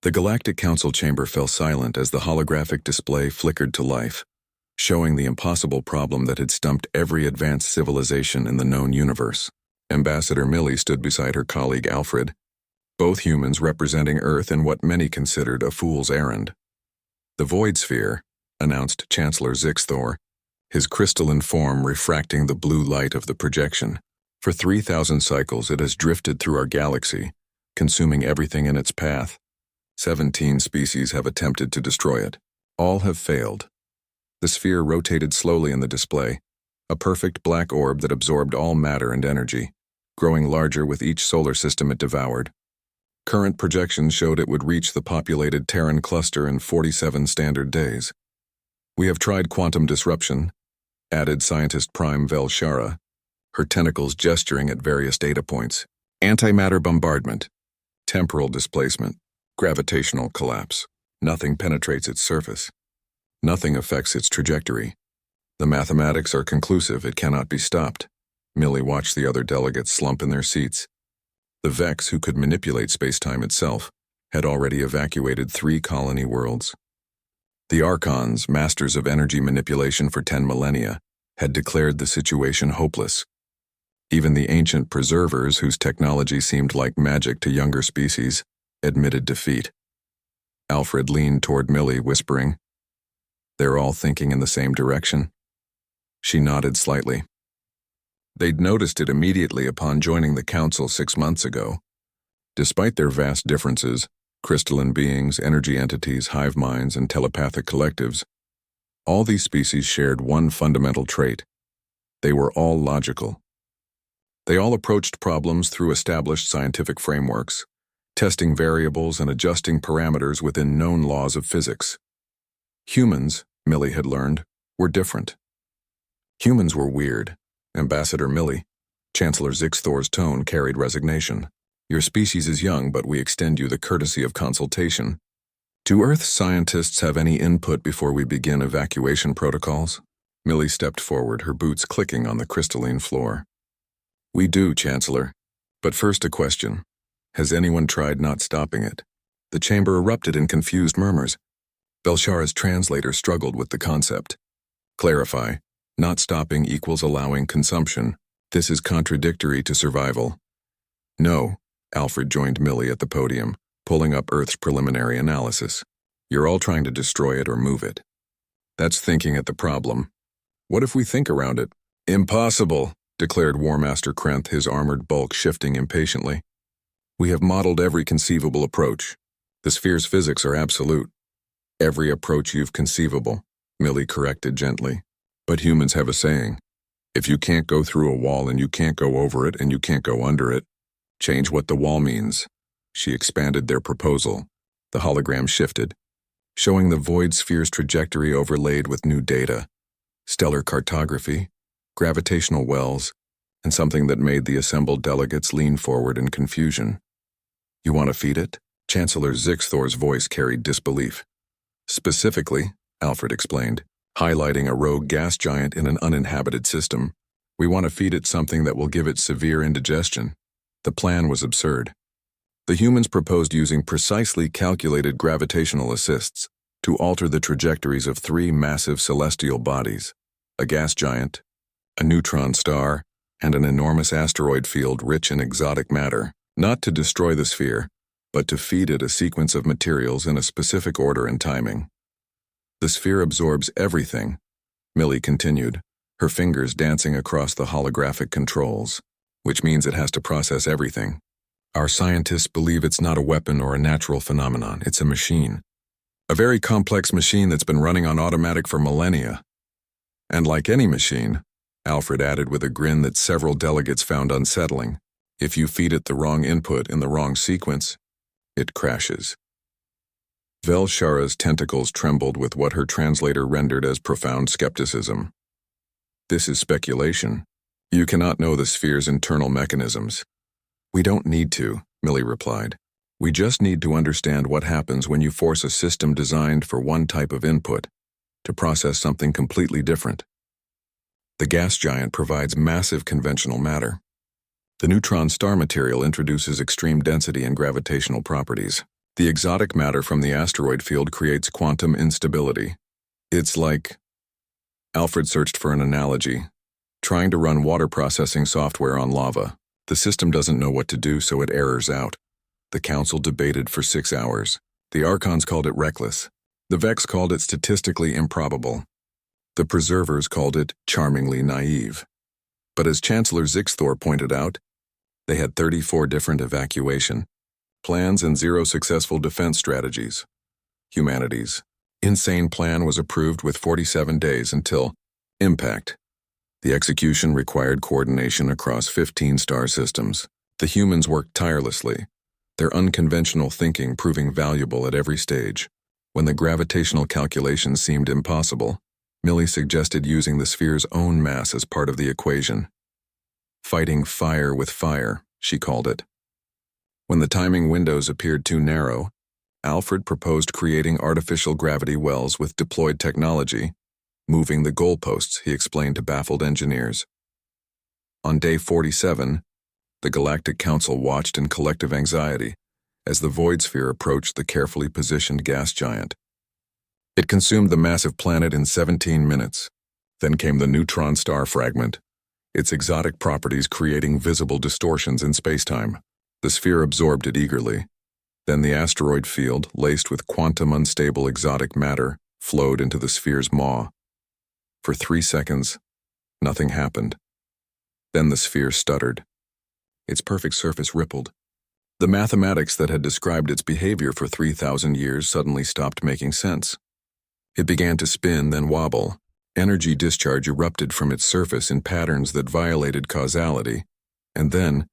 The Galactic Council chamber fell silent as the holographic display flickered to life, showing the impossible problem that had stumped every advanced civilization in the known universe. Ambassador Millie stood beside her colleague Alfred, both humans representing Earth in what many considered a fool's errand. "The Void Sphere," announced Chancellor Zixthor, his crystalline form refracting the blue light of the projection. "For 3,000 cycles it has drifted through our galaxy, consuming everything in its path. 17 species have attempted to destroy it. All have failed." The sphere rotated slowly in the display, a perfect black orb that absorbed all matter and energy, growing larger with each solar system it devoured. Current projections showed it would reach the populated Terran cluster in 47 standard days. "We have tried quantum disruption," added Scientist Prime Velshara, her tentacles gesturing at various data points. "Antimatter bombardment, temporal displacement, gravitational collapse. Nothing penetrates its surface. Nothing affects its trajectory. The mathematics are conclusive, it cannot be stopped." Millie watched the other delegates slump in their seats. The Vex, who could manipulate space-time itself, had already evacuated 3 colony worlds. The Archons, masters of energy manipulation for 10 millennia, had declared the situation hopeless. Even the ancient preservers, whose technology seemed like magic to younger species, admitted defeat. Alfred leaned toward Millie, whispering, "They're all thinking in the same direction?" She nodded slightly. They'd noticed it immediately upon joining the Council 6 months ago. Despite their vast differences, crystalline beings, energy entities, hive minds, and telepathic collectives, all these species shared one fundamental trait. They were all logical. They all approached problems through established scientific frameworks, testing variables and adjusting parameters within known laws of physics. Humans, Millie had learned, were different. Humans were weird. Ambassador Millie, Chancellor Zixthor's tone carried resignation. "Your species is young, but we extend you the courtesy of consultation. Do Earth scientists have any input before we begin evacuation protocols?" Millie stepped forward, her boots clicking on the crystalline floor. "We do, Chancellor. But first a question. Has anyone tried not stopping it?" The chamber erupted in confused murmurs. Velshara's translator struggled with the concept. "Clarify. Not stopping equals allowing consumption. This is contradictory to survival." "No," Alfred joined Millie at the podium, pulling up Earth's preliminary analysis. "You're all trying to destroy it or move it. That's thinking at the problem. What if we think around it?" "Impossible," declared War Master Krenth, his armored bulk shifting impatiently. "We have modeled every conceivable approach. The sphere's physics are absolute." "Every approach you've conceivable," Millie corrected gently. "But humans have a saying. If you can't go through a wall and you can't go over it and you can't go under it, change what the wall means." She expanded their proposal. The hologram shifted, showing the void sphere's trajectory overlaid with new data, stellar cartography, gravitational wells, and something that made the assembled delegates lean forward in confusion. "You want to feed it?" Chancellor Zixthor's voice carried disbelief. "Specifically," Alfred explained, highlighting a rogue gas giant in an uninhabited system, "we want to feed it something that will give it severe indigestion." The plan was absurd. The humans proposed using precisely calculated gravitational assists to alter the trajectories of 3 massive celestial bodies, a gas giant, a neutron star, and an enormous asteroid field rich in exotic matter, not to destroy the sphere, but to feed it a sequence of materials in a specific order and timing. "The sphere absorbs everything," Millie continued, her fingers dancing across the holographic controls, "which means it has to process everything. Our scientists believe it's not a weapon or a natural phenomenon, it's a machine. A very complex machine that's been running on automatic for millennia. And like any machine," Alfred added with a grin that several delegates found unsettling, "if you feed it the wrong input in the wrong sequence, it crashes." Velshara's tentacles trembled with what her translator rendered as profound skepticism. "This is speculation. You cannot know the sphere's internal mechanisms." "We don't need to," Millie replied. "We just need to understand what happens when you force a system designed for one type of input to process something completely different. The gas giant provides massive conventional matter. The neutron star material introduces extreme density and gravitational properties. The exotic matter from the asteroid field creates quantum instability. It's like... Alfred searched for an analogy. Trying to run water processing software on lava. The system doesn't know what to do, so it errors out. The council debated for 6 hours. The Archons called it reckless. The Vex called it statistically improbable. The Preservers called it charmingly naive. But as Chancellor Zixthor pointed out, they had 34 different evacuation plans and 0 successful defense strategies. Humanity's insane plan was approved with 47 days until impact. The execution required coordination across 15 star systems. The humans worked tirelessly, their unconventional thinking proving valuable at every stage. When the gravitational calculations seemed impossible, Millie suggested using the sphere's own mass as part of the equation. Fighting fire with fire, she called it. When the timing windows appeared too narrow, Alfred proposed creating artificial gravity wells with deployed technology, moving the goalposts, he explained to baffled engineers. On day 47, the Galactic Council watched in collective anxiety as the void sphere approached the carefully positioned gas giant. It consumed the massive planet in 17 minutes. Then came the neutron star fragment, its exotic properties creating visible distortions in spacetime. The sphere absorbed it eagerly. Then the asteroid field, laced with quantum unstable exotic matter, flowed into the sphere's maw. For 3 seconds, nothing happened. Then the sphere stuttered. Its perfect surface rippled. The mathematics that had described its behavior for 3,000 years suddenly stopped making sense. It began to spin, then wobble. Energy discharge erupted from its surface in patterns that violated causality, and then,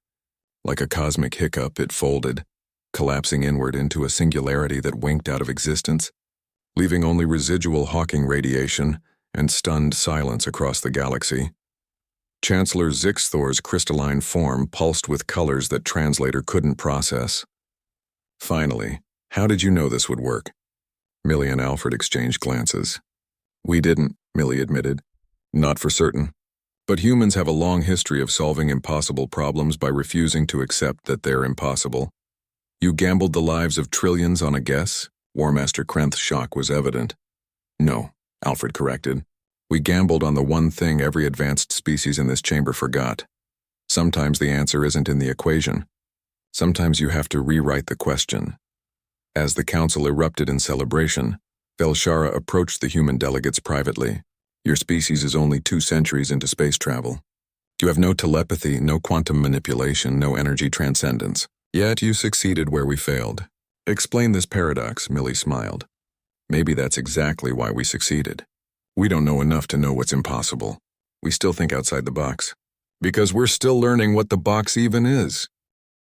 like a cosmic hiccup, it folded, collapsing inward into a singularity that winked out of existence, leaving only residual Hawking radiation and stunned silence across the galaxy. Chancellor Zixthor's crystalline form pulsed with colors that Translator couldn't process. Finally, how did you know this would work? Millie and Alfred exchanged glances. We didn't, Millie admitted. Not for certain. But humans have a long history of solving impossible problems by refusing to accept that they're impossible. You gambled the lives of trillions on a guess? War Master Krenth's shock was evident. No, Alfred corrected. We gambled on the one thing every advanced species in this chamber forgot. Sometimes the answer isn't in the equation. Sometimes you have to rewrite the question. As the council erupted in celebration, Velshara approached the human delegates privately. Your species is only 2 centuries into space travel. You have no telepathy, no quantum manipulation, no energy transcendence. Yet you succeeded where we failed. Explain this paradox, Millie smiled. Maybe that's exactly why we succeeded. We don't know enough to know what's impossible. We still think outside the box. Because we're still learning what the box even is.